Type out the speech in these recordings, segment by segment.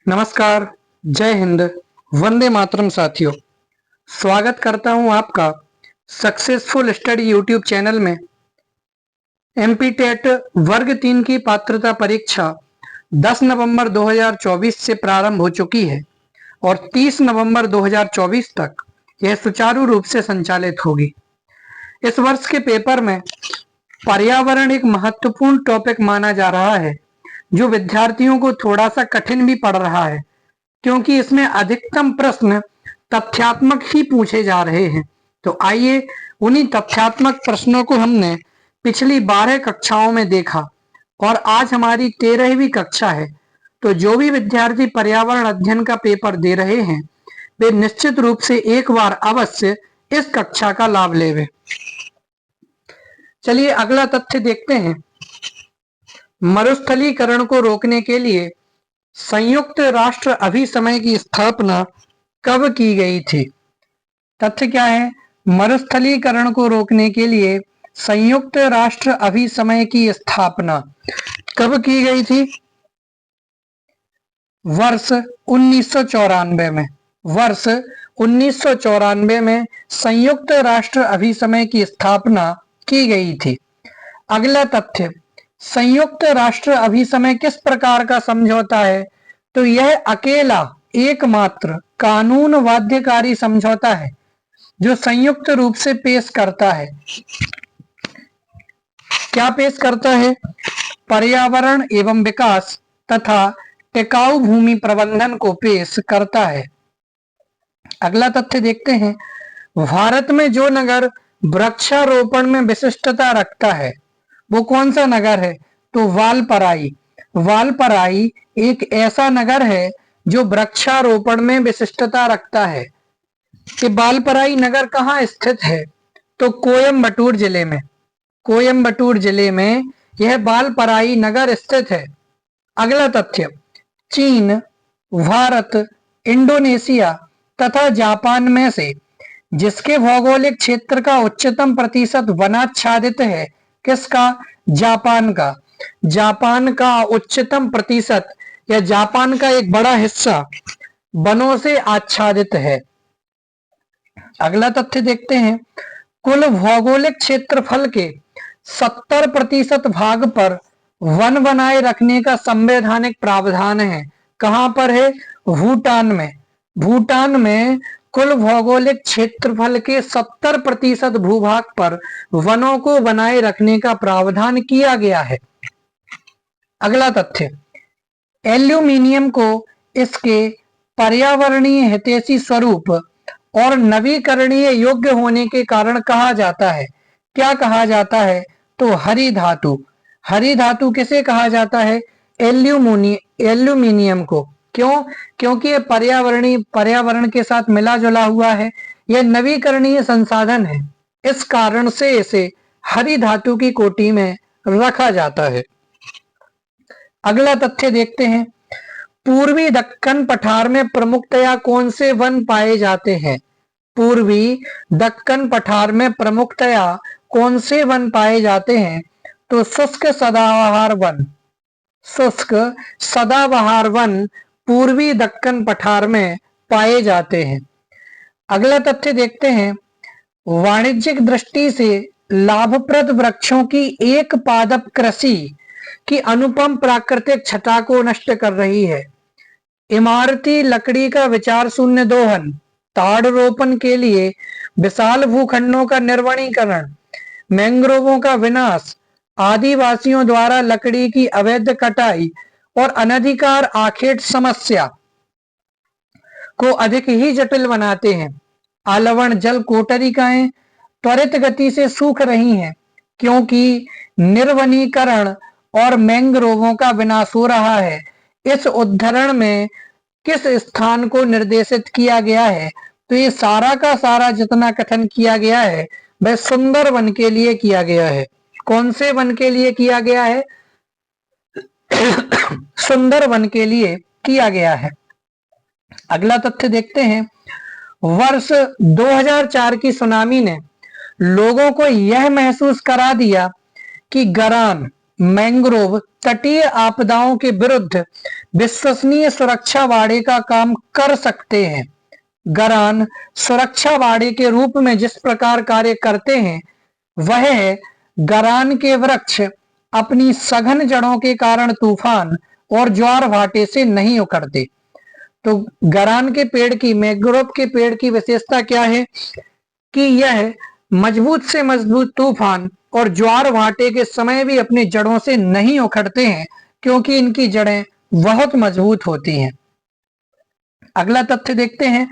नमस्कार, जय हिंद, वंदे मातरम साथियों। स्वागत करता हूं आपका सक्सेसफुल स्टडी यूट्यूब चैनल में। एमपी टेट वर्ग 3 की पात्रता परीक्षा 10 नवंबर 2024 से प्रारंभ हो चुकी है और 30 नवंबर 2024 तक यह सुचारू रूप से संचालित होगी। इस वर्ष के पेपर में पर्यावरण एक महत्वपूर्ण टॉपिक माना जा रहा है, जो विद्यार्थियों को थोड़ा सा कठिन भी पड़ रहा है, क्योंकि इसमें अधिकतम प्रश्न तथ्यात्मक ही पूछे जा रहे हैं। तो आइए उन्हीं तथ्यात्मक प्रश्नों को हमने पिछली 12 कक्षाओं में देखा और आज हमारी 13वीं कक्षा है। तो जो भी विद्यार्थी पर्यावरण अध्ययन का पेपर दे रहे हैं, वे निश्चित रूप से एक बार अवश्य इस कक्षा का लाभ लेवे। चलिए अगला तथ्य देखते हैं। मरुस्थलीकरण को रोकने के लिए संयुक्त राष्ट्र अभिसमय की स्थापना कब की गई थी? तथ्य क्या है? मरुस्थलीकरण को रोकने के लिए संयुक्त राष्ट्र अभिसमय की स्थापना कब की गई थी? वर्ष 1994 में। वर्ष 1994 में संयुक्त राष्ट्र अभिसमय की स्थापना की गई थी। अगला तथ्य, संयुक्त राष्ट्र अभिसमय किस प्रकार का समझौता है? तो यह अकेला एकमात्र कानून बाध्यकारी समझौता है जो संयुक्त रूप से पेश करता है। क्या पेश करता है? पर्यावरण एवं विकास तथा टिकाऊ भूमि प्रबंधन को पेश करता है। अगला तथ्य देखते हैं। भारत में जो नगर वृक्षारोपण में विशिष्टता रखता है वो कौन सा नगर है? तो वालपराई। वालपराई एक ऐसा नगर है जो वृक्षारोपण में विशिष्टता रखता है। कि वालपराई नगर कहाँ स्थित है? तो कोयम्बटूर जिले में। कोयम्बटूर जिले में यह वालपराई नगर स्थित है। अगला तथ्य, चीन, भारत, इंडोनेशिया तथा जापान में से जिसके भौगोलिक क्षेत्र का उच्चतम प्रतिशत वनाच्छादित है, किसका? जापान का। जापान का उच्चतम प्रतिशत या जापान का एक बड़ा हिस्सा वनों से आच्छादित है। अगला तथ्य देखते हैं। कुल भौगोलिक क्षेत्रफल के 70% भाग पर वन बनाए रखने का संवैधानिक प्रावधान है। कहां पर है? भूटान में। भूटान में कुल भौगोलिक क्षेत्रफल के 70% भूभाग पर वनों को बनाए रखने का प्रावधान किया गया है। अगला तथ्य, एल्यूमिनियम को इसके पर्यावरणीय हितैषी स्वरूप और नवीकरणीय योग्य होने के कारण कहा जाता है। क्या कहा जाता है? तो हरी धातु। हरी धातु किसे कहा जाता है? एल्यूमिनियम को। क्यों? क्योंकि ये पर्यावरण के साथ मिला जुला हुआ है, यह नवीकरणीय संसाधन है, इस कारण से इसे हरी धातु की कोटि में रखा जाता है। अगला तथ्य देखते हैं। पूर्वी दक्कन पठार में प्रमुखतया कौन से वन पाए जाते हैं? पूर्वी दक्कन पठार में प्रमुखतया कौन से वन पाए जाते हैं? तो शुष्क सदाबहार वन। शुष्क सदाबहार वन पूर्वी दक्कन पठार में पाए जाते हैं। अगला तथ्य देखते हैं। वाणिज्यिक दृष्टि से लाभप्रद वृक्षों की एक पादप कृषि की अनुपम प्राकृतिक छटा को नष्ट कर रही है। इमारती लकड़ी का विचार शून्य दोहन, ताड़ रोपण के लिए विशाल भूखंडों का निर्वनीकरण, मैंग्रोवों का विनाश, आदिवासियों द्वारा लकड़ी की अवैध कटाई और अनधिकार आखेट समस्या को अधिक ही जटिल बनाते हैं। आलवण जल कोटरिकाएं त्वरित गति से सूख रही हैं क्योंकि निर्वनीकरण और मैंग्रोवों का विनाश हो रहा है। इस उद्धरण में किस स्थान को निर्देशित किया गया है? तो ये सारा का सारा जितना कथन किया गया है वह सुंदरवन के लिए किया गया है। कौन से वन के लिए किया गया है? सुंदरवन के लिए किया गया है। अगला तथ्य देखते हैं। वर्ष 2004 की सुनामी ने लोगों को यह महसूस करा दिया कि गरान मैंग्रोव तटीय आपदाओं के विरुद्ध विश्वसनीय सुरक्षा वाड़े का काम कर सकते हैं। गरान सुरक्षा वाड़े के रूप में जिस प्रकार कार्य करते हैं वह है, गरान के वृक्ष अपनी सघन जड़ों के कारण तूफान और ज्वार भाटे से नहीं उखड़ते। तो गरान के पेड़ की, मैंग्रोव के पेड़ की विशेषता क्या है कि यह मजबूत से मजबूत तूफान और ज्वार भाटे के समय भी अपनी जड़ों से नहीं उखड़ते हैं, क्योंकि इनकी जड़ें बहुत मजबूत होती हैं। अगला तथ्य देखते हैं,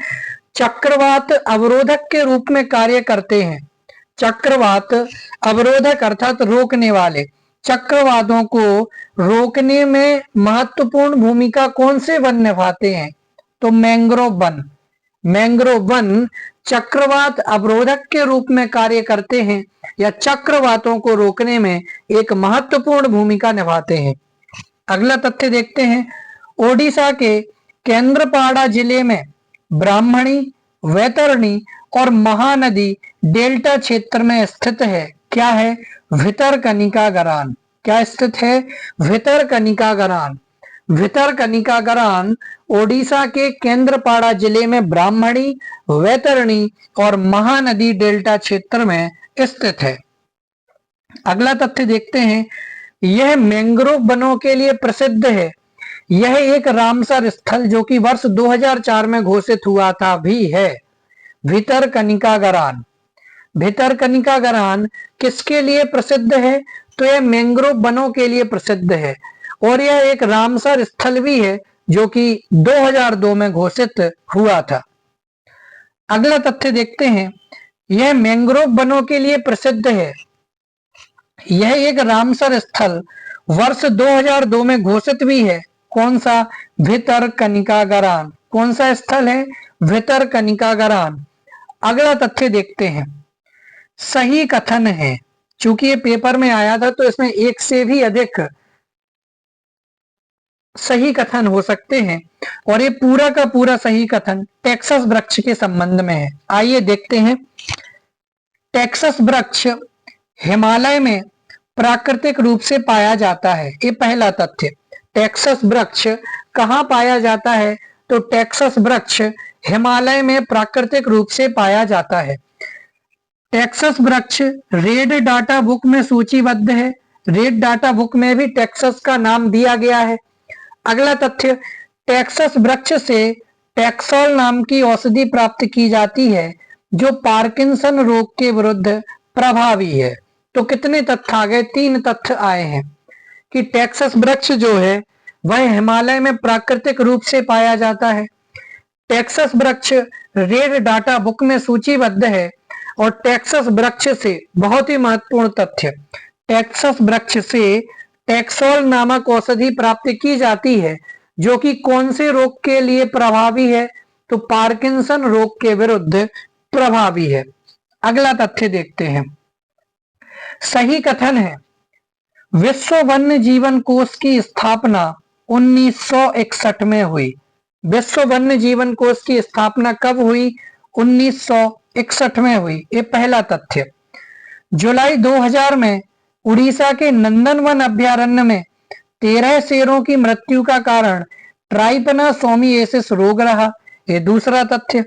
चक्रवात अवरोधक के रूप में कार्य करते हैं। चक्रवात अवरोधक अर्थात रोकने वाले, चक्रवातों को रोकने में महत्वपूर्ण भूमिका कौन से वन निभाते हैं? तो मैंग्रोव वन। मैंग्रोव वन चक्रवात अवरोधक के रूप में कार्य करते हैं या चक्रवातों को रोकने में एक महत्वपूर्ण भूमिका निभाते हैं। अगला तथ्य देखते हैं, ओडिशा के केंद्रपाड़ा जिले में ब्राह्मणी, वैतरणी और महानदी डेल्टा क्षेत्र में स्थित है। क्या है? भितरकनिका गरान। क्या स्थित है? भितरकनिका गरान। भितरकनिका गरान ओडिशा के केंद्रपाड़ा जिले में ब्राह्मणी, वैतरणी और महानदी डेल्टा क्षेत्र में स्थित है। अगला तथ्य देखते हैं, यह मैंग्रोव वनों के लिए प्रसिद्ध है। यह एक रामसर स्थल जो कि वर्ष 2004 में घोषित हुआ था भी है। भितरकनिका गरान। भितरकनिका गरान किसके लिए प्रसिद्ध है? तो यह मैंग्रोव वनों के लिए प्रसिद्ध है और यह एक रामसर स्थल भी है जो कि 2002 में घोषित हुआ था। अगला तथ्य देखते हैं, यह मैंग्रोव वनों के लिए प्रसिद्ध है। यह एक रामसर स्थल वर्ष 2002 में घोषित भी है। कौन सा? भितरकनिका गरान। कौन सा स्थल है? भितरकनिका गरान। अगला तथ्य देखते हैं, सही कथन है। चूंकि ये पेपर में आया था तो इसमें एक से भी अधिक सही कथन हो सकते हैं और ये पूरा का पूरा सही कथन टेक्सास वृक्ष के संबंध में है। आइए देखते हैं, टेक्सास वृक्ष हिमालय में प्राकृतिक रूप से पाया जाता है। ये पहला तथ्य। टेक्सास वृक्ष कहाँ पाया जाता है? तो टेक्सास वृक्ष हिमालय में प्राकृतिक रूप से पाया जाता है। टेक्सास वृक्ष रेड डाटा बुक में सूचीबद्ध है। रेड डाटा बुक में भी टेक्सास का नाम दिया गया है। अगला तथ्य, टेक्सास वृक्ष से टेक्सोल नाम की औषधि प्राप्त की जाती है जो पार्किंसन रोग के विरुद्ध प्रभावी है। तो कितने तथ्य आ गए? 3 तथ्य आए हैं कि टेक्सास वृक्ष जो है वह हिमालय में प्राकृतिक रूप से पाया जाता है, टेक्सास वृक्ष रेड डाटा बुक में सूचीबद्ध है और टेक्सास वृक्ष से बहुत ही महत्वपूर्ण तथ्य, टेक्सास वृक्ष से टेक्सोल नामक औषधि प्राप्त की जाती है जो कि कौन से रोग के लिए प्रभावी है? तो पार्किंसन रोग के विरुद्ध प्रभावी है। अगला तथ्य देखते हैं, सही कथन है, विश्व वन्य जीवन कोष की स्थापना 1961 में हुई। विश्व वन्य जीवन कोष की स्थापना कब हुई? 1961 में हुई। ये पहला तथ्य। जुलाई 2000 में उड़ीसा के नंदनवन अभयारण्य में 13 शेरों की मृत्यु का कारण ट्राइपनासोमियासिस रोग रहा। ये दूसरा तथ्य।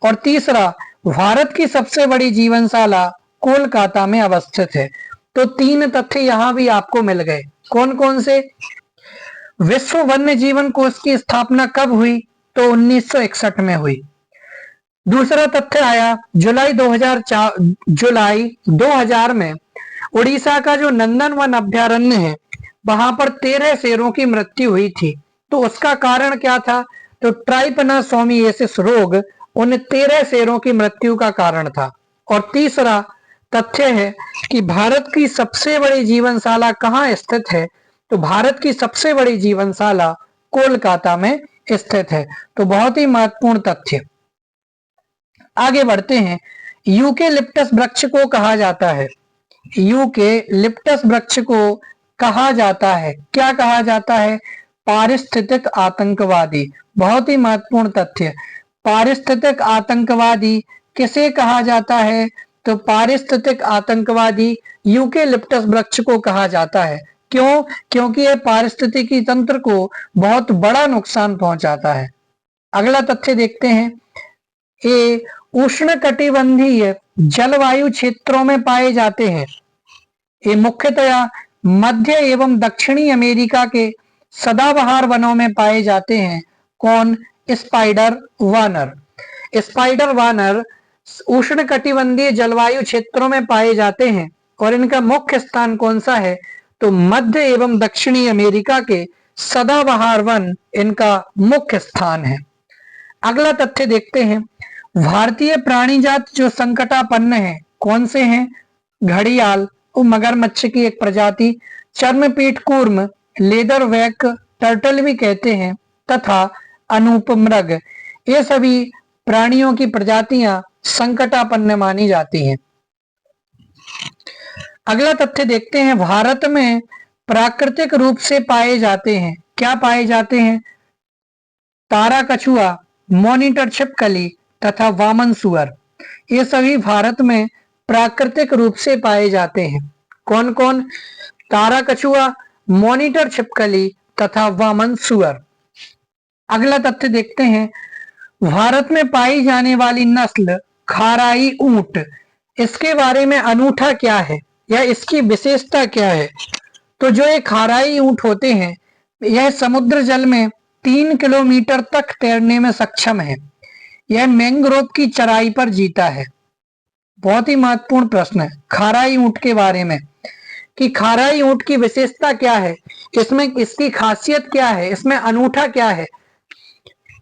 और तीसरा, भारत की सबसे बड़ी जीवनशाला कोलकाता में अवस्थित है। तो 3 तथ्य यहां भी आपको मिल गए। कौन कौन से? विश्व वन्य जीवन कोष की स्थापना कब हुई? तो 1961 में हुई। दूसरा तथ्य आया जुलाई 2000 में उड़ीसा का जो नंदनवन अभयारण्य है वहां पर 13 शेरों की मृत्यु हुई थी। तो उसका कारण क्या था? तो ट्राइपनासोमियासिस रोग उन 13 शेरों की मृत्यु का कारण था। और तीसरा तथ्य है कि भारत की सबसे बड़ी जीवनशाला कहाँ स्थित है? तो भारत की सबसे बड़ी जीवनशाला कोलकाता में स्थित है। तो बहुत ही महत्वपूर्ण तथ्य। आगे बढ़ते हैं, यूकेलिप्टस वृक्ष को कहा जाता है, यूकेलिप्टस वृक्ष को कहा जाता है, क्या कहा जाता है? पारिस्थितिक आतंकवादी। बहुत ही महत्वपूर्ण तथ्य। पारिस्थितिक आतंकवादी किसे कहा जाता है? तो पारिस्थितिक आतंकवादी यूकेलिप्टस वृक्ष को कहा जाता है। क्यों? क्योंकि यह पारिस्थितिकी तंत्र को बहुत बड़ा नुकसान पहुंचाता है। अगला तथ्य देखते हैं, ये उष्णकटिबंधीय जलवायु क्षेत्रों में पाए जाते हैं। ये मुख्यतया मध्य एवं दक्षिणी अमेरिका के सदाबहार वनों में पाए जाते हैं। कौन? स्पाइडर वानर। स्पाइडर वानर उष्णकटिबंधीय जलवायु क्षेत्रों में पाए जाते हैं और इनका मुख्य स्थान कौन सा है? तो मध्य एवं दक्षिणी अमेरिका के सदाबहार वन इनका मुख्य स्थान है। अगला तथ्य देखते हैं, भारतीय प्राणी जात जो संकटापन्न है, कौन से हैं? घड़ियाल, मगरमच्छ की एक प्रजाति, चर्मपीठ कूर्म, लेदर वैक टर्टल भी कहते हैं, तथा अनुपमृग, ये सभी प्राणियों की प्रजातियां संकटापन्न मानी जाती हैं। अगला तथ्य देखते हैं, भारत में प्राकृतिक रूप से पाए जाते हैं। क्या पाए जाते हैं? तारा कछुआ, मॉनिटर छिपकली तथा वामन सुअर, ये सभी भारत में प्राकृतिक रूप से पाए जाते हैं। कौन कौन? तारा कछुआ, मॉनिटर छिपकली तथा वामन सुअर। अगला तथ्य देखते हैं, भारत में पाई जाने वाली नस्ल खाराई ऊंट, इसके बारे में अनूठा क्या है या इसकी विशेषता क्या है? तो जो ये खाराई ऊंट होते हैं, यह समुद्र जल में 3 किलोमीटर तक तैरने में सक्षम है। यह मैंग्रोव की चराई पर जीता है। बहुत ही महत्वपूर्ण प्रश्न है खाराई ऊंट के बारे में कि खाराई ऊंट की विशेषता क्या है, इसमें इसकी खासियत क्या है, इसमें अनूठा क्या है?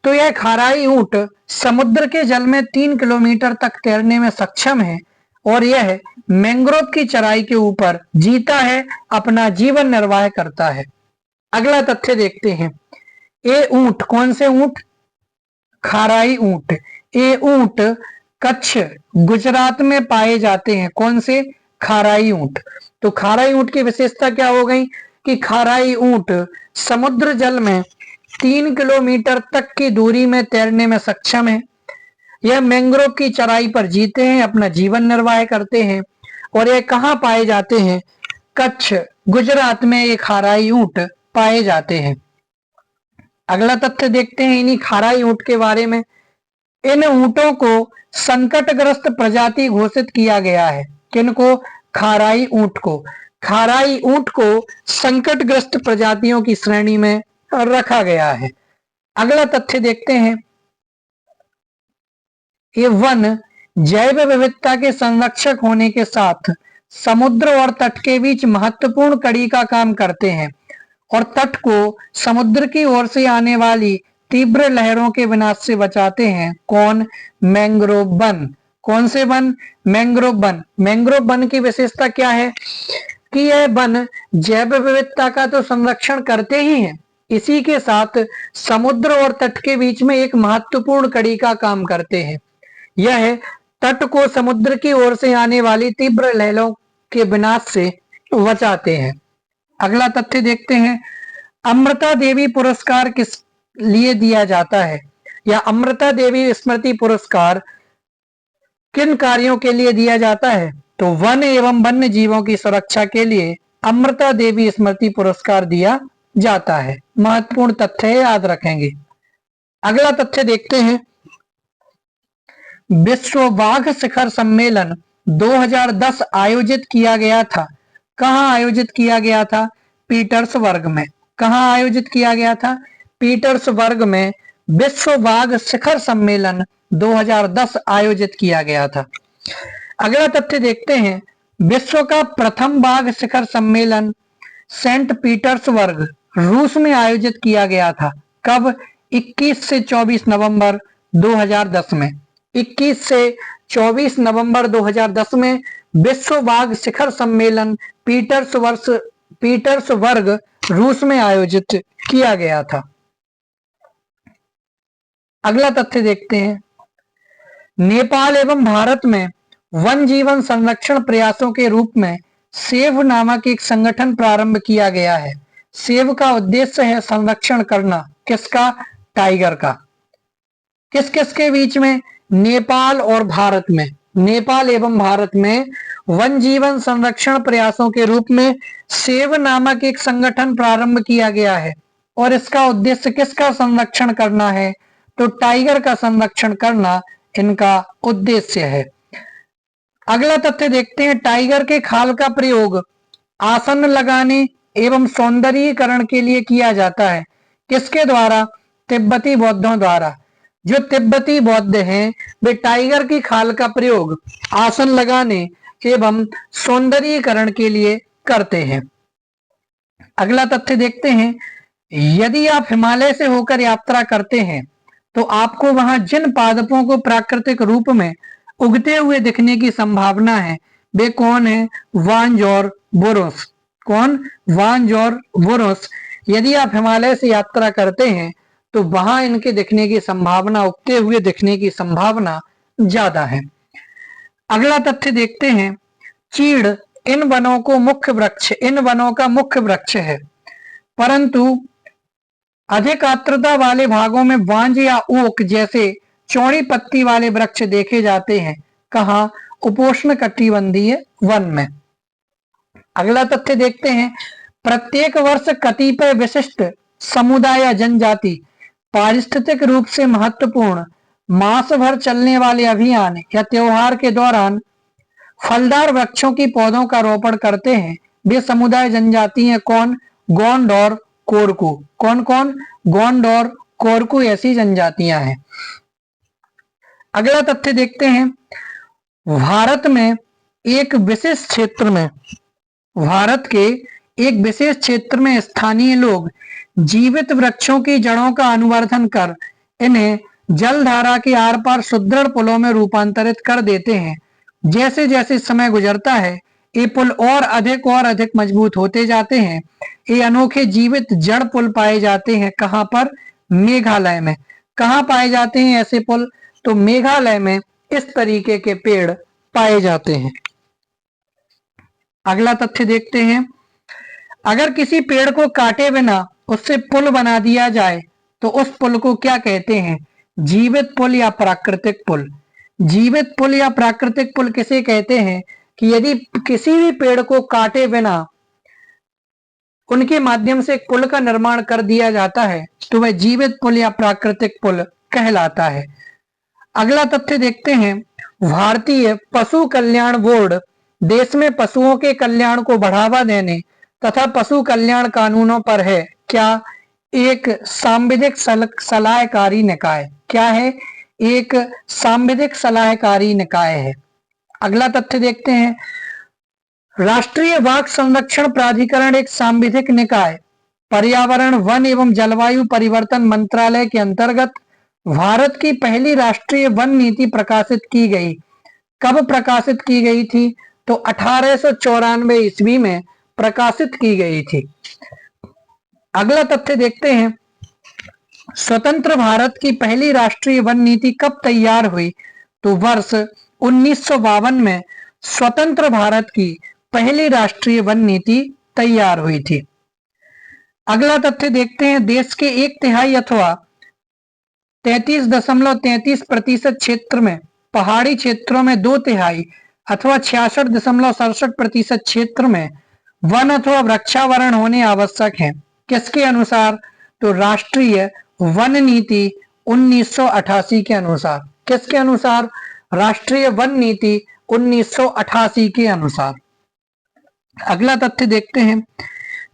तो यह खाराई ऊंट समुद्र के जल में 3 किलोमीटर तक तैरने में सक्षम है और यह मैंग्रोव की चराई के ऊपर जीता है, अपना जीवन निर्वाह करता है। अगला तथ्य देखते हैं, ये ऊंट, कौन से ऊंट? खाराई ऊंट। ये ऊंट कच्छ गुजरात में पाए जाते हैं। कौन से? खाराई ऊंट। तो खाराई ऊंट की विशेषता क्या हो गई कि खाराई ऊंट समुद्र जल में 3 किलोमीटर तक की दूरी में तैरने में सक्षम है। यह मैंग्रोव की चराई पर जीते हैं, अपना जीवन निर्वाह करते हैं। और यह कहाँ पाए जाते हैं? कच्छ गुजरात में ये खाराई ऊंट पाए जाते हैं। अगला तथ्य देखते हैं इन्हीं खाराई ऊंट के बारे में। इन ऊंटों को संकटग्रस्त प्रजाति घोषित किया गया है। किनको? खाराई ऊंट को। खाराई ऊंट को संकटग्रस्त प्रजातियों की श्रेणी में रखा गया है। अगला तथ्य देखते हैं, ये वन जैव विविधता के संरक्षक होने के साथ समुद्र और तट के बीच महत्वपूर्ण कड़ी का काम करते हैं और तट को समुद्र की ओर से आने वाली तीव्र लहरों के विनाश से बचाते हैं। कौन? Mangrove one. कौन से one? Mangrove one. Mangrove one की विशेषता क्या है कि यह वन जैव विविधता का तो संरक्षण करते ही हैं, इसी के साथ समुद्र और तट के बीच में एक महत्वपूर्ण कड़ी का काम करते हैं। यह तट को समुद्र की ओर से आने वाली तीव्र लहरों के विनाश से बचाते हैं। अगला तथ्य देखते हैं, अमृता देवी पुरस्कार किस लिए दिया जाता है या अमृता देवी स्मृति पुरस्कार किन कार्यों के लिए दिया जाता है? तो वन एवं वन्य जीवों की सुरक्षा के लिए अमृता देवी स्मृति पुरस्कार दिया जाता है। महत्वपूर्ण तथ्य है, याद रखेंगे। अगला तथ्य देखते हैं, विश्व बाघ शिखर सम्मेलन 2010 आयोजित किया गया था। कहाँ आयोजित किया गया था? पीटर्सबर्ग में। कहाँ आयोजित किया गया था? पीटर्सबर्ग में विश्व बाघ शिखर सम्मेलन 2010 आयोजित किया गया था। अगला तथ्य देखते हैं, विश्व का प्रथम बाघ शिखर सम्मेलन सेंट पीटर्सबर्ग रूस में आयोजित किया गया था। कब? 21 से 24 नवंबर 2010 में। 21 से 24 नवंबर 2010 में विश्व बाघ शिखर सम्मेलन पीटर्सबर्ग रूस में आयोजित किया गया था। अगला तथ्य देखते हैं, नेपाल एवं भारत में वन जीवन संरक्षण प्रयासों के रूप में सेव नामक एक संगठन प्रारंभ किया गया है। सेव का उद्देश्य है संरक्षण करना। किसका? टाइगर का। किस किस के बीच में? नेपाल और भारत में। नेपाल एवं भारत में वन जीवन संरक्षण प्रयासों के रूप में सेव नामक एक संगठन प्रारंभ किया गया है और इसका उद्देश्य किसका संरक्षण करना है? तो टाइगर का संरक्षण करना इनका उद्देश्य है। अगला तथ्य देखते हैं, टाइगर के खाल का प्रयोग आसन लगाने एवं सौंदर्यीकरण के लिए किया जाता है। किसके द्वारा? तिब्बती बौद्धों द्वारा। जो तिब्बती बौद्ध हैं वे टाइगर की खाल का प्रयोग आसन लगाने एवं सौंदर्यीकरण के लिए करते हैं। अगला तथ्य देखते हैं, यदि आप हिमालय से होकर यात्रा करते हैं तो आपको वहां जिन पादपों को प्राकृतिक रूप में उगते हुए दिखने की संभावना है वे कौन है? वांज और बुरुस। कौन? वांज और बुरुस। यदि आप हिमालय से यात्रा करते हैं तो वहां इनके दिखने की संभावना, उगते हुए दिखने की संभावना ज्यादा है। अगला तथ्य देखते हैं, चीड़ इन वनों का मुख्य वृक्ष है, परंतु अधिक आर्द्रता वाले भागों में वांज या ओक जैसे चौड़ी पत्ती वाले वृक्ष देखे जाते हैं। कहाँ? उपोष्ण कटिबंधीय वन में। अगला तथ्य देखते हैं, प्रत्येक वर्ष कतिपय विशिष्ट समुदाय या जनजाति पारिस्थितिक रूप से महत्वपूर्ण मास भर चलने वाले अभियान या त्योहार के दौरान फलदार वृक्षों की पौधों का रोपण करते हैं। वे समुदाय जनजाति हैं कौन? गोंड और कोरकू। कौन कौन? गोंड और कोरकू ऐसी जनजातियां हैं। अगला तथ्य देखते हैं, भारत के एक विशेष क्षेत्र में स्थानीय लोग जीवित वृक्षों की जड़ों का अनुवर्धन कर इन्हें जलधारा के आर पार सुदृढ़ पुलों में रूपांतरित कर देते हैं। जैसे जैसे समय गुजरता है ये पुल और अधिक मजबूत होते जाते हैं। ये अनोखे जीवित जड़ पुल पाए जाते हैं। कहां पर? मेघालय में। कहां पाए जाते हैं ऐसे पुल? तो मेघालय में इस तरीके के पेड़ पाए जाते हैं। अगला तथ्य देखते हैं, अगर किसी पेड़ को काटे बिना उससे पुल बना दिया जाए तो उस पुल को क्या कहते हैं? जीवित पुल या प्राकृतिक पुल। जीवित पुल या प्राकृतिक पुल किसे कहते हैं? कि यदि किसी भी पेड़ को काटे बिना उनके माध्यम से एक पुल का निर्माण कर दिया जाता है तो वह जीवित पुल या प्राकृतिक पुल कहलाता है। अगला तथ्य देखते हैं, भारतीय पशु कल्याण बोर्ड देश में पशुओं के कल्याण को बढ़ावा देने तथा पशु कल्याण कानूनों पर है क्या? एक सांविधिक सलाहकारी निकाय। क्या है? एक सांविधिक सलाहकारी निकाय है। अगला तथ्य देखते हैं, राष्ट्रीय बाघ संरक्षण प्राधिकरण एक सांविधिक निकाय पर्यावरण, वन एवं जलवायु परिवर्तन मंत्रालय के अंतर्गत भारत की पहली राष्ट्रीय वन नीति प्रकाशित की गई। कब प्रकाशित की गई थी? तो 1894 ईस्वी में प्रकाशित की गई थी। अगला तथ्य देखते हैं, स्वतंत्र भारत की पहली राष्ट्रीय वन नीति कब तैयार हुई? तो वर्ष 1952 में स्वतंत्र भारत की पहली राष्ट्रीय वन नीति तैयार हुई थी। अगला तथ्य देखते हैं, देश के 1/3 अथवा 33.33% क्षेत्र में, पहाड़ी क्षेत्रों में 2/3 अथवा 66.67% क्षेत्र में वन अथवा वृक्षावरण होने आवश्यक है। किसके अनुसार? तो राष्ट्रीय वन नीति 1988 के अनुसार। किसके अनुसार? राष्ट्रीय वन नीति 1988 के अनुसार। अगला तथ्य देखते हैं,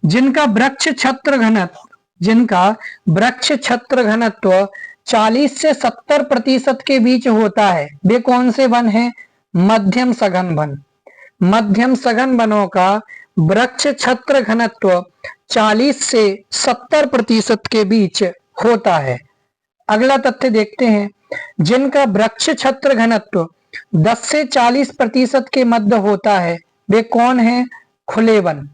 जिनका वृक्ष छत्र घनत्व 40 से 70% के बीच होता है वे कौन से वन हैं? मध्यम सघन वन। मध्यम सघन वनों का वृक्ष छत्र घनत्व 40 से 70% के बीच होता है। अगला तथ्य देखते हैं, जिनका वृक्ष छत्र घनत्व 10 से 40% के मध्य होता है वे कौन है? खुले वन।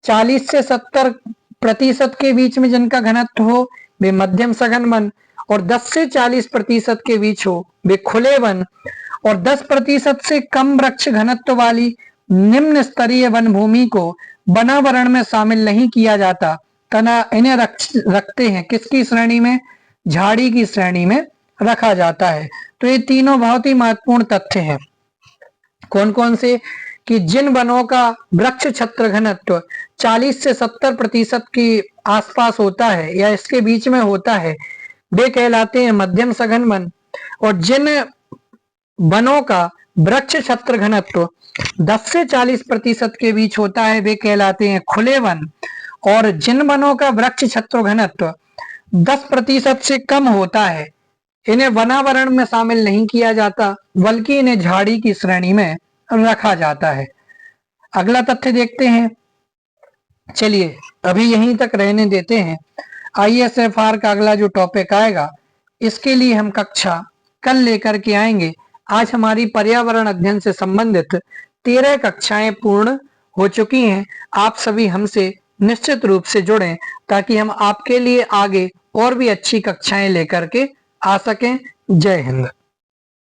40 से 70% के बीच में जिनका घनत्व हो वे मध्यम सघन वन, और 10 से 40% के बीच हो वे खुले वन, और 10% से कम वृक्ष घनत्व वाली निम्न स्तरीय वन भूमि को वनावरण में शामिल नहीं किया जाता, तना इन्हें रखते हैं किसकी श्रेणी में? झाड़ी की श्रेणी में रखा जाता है। तो ये तीनों बहुत ही महत्वपूर्ण तथ्य हैं। कौन कौन से? कि जिन वनों का वृक्ष छत्र घनत्व 40 से 70% के आसपास होता है या इसके बीच में होता है, वे कहलाते हैं मध्यम सघन वन। और जिन वनों का वृक्ष छत्र घनत्व 10 से 40% के बीच होता है, वे कहलाते हैं खुले वन। और जिन वनों का वृक्ष छत्र घनत्व 10% से कम होता है, इन्हें वनावरण में शामिल नहीं किया जाता, बल्कि इन्हें झाड़ी की श्रेणी में रखा जाता है। अगला तथ्य देखते हैं। चलिए अभी यहीं तक रहने देते हैं। ISFR का अगला जो टॉपिक आएगा, इसके लिए हम कक्षा कल लेकर के आएंगे। आज हमारी पर्यावरण अध्ययन से संबंधित 13 कक्षाएं पूर्ण हो चुकी हैं। आप सभी हमसे निश्चित रूप से जुड़ें ताकि हम आपके लिए आगे और भी अच्छी कक्षाएं लेकर के आ सकें। जय हिंद।